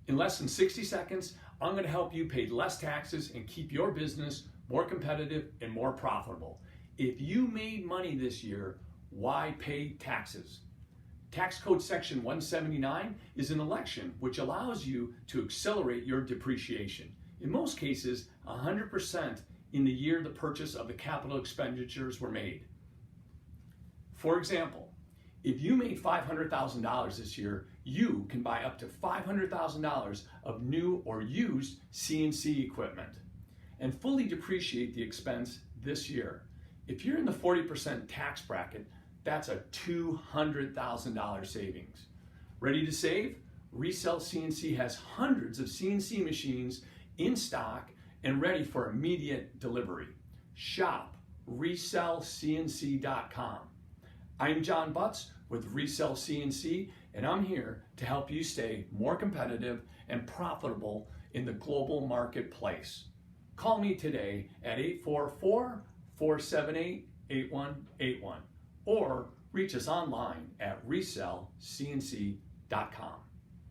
In less than 60 seconds, I'm going to help you pay less taxes and keep your business more competitive and more profitable. If you made money this year, why pay taxes? Tax Code Section 179 is an election which allows you to accelerate your depreciation. In most cases, 100% in the year the purchase of the capital expenditures were made. For example, if you made $500,000 this year, you can buy up to $500,000 of new or used CNC equipment and fully depreciate the expense this year. If you're in the 40% tax bracket, that's a $200,000 savings. Ready to save? Resell CNC has hundreds of CNC machines in stock and ready for immediate delivery. Shop ResellCNC.com. I'm John Butts with Resell CNC, and I'm here to help you stay more competitive and profitable in the global marketplace. Call me today at 844-478-8181 or reach us online at ResellCNC.com.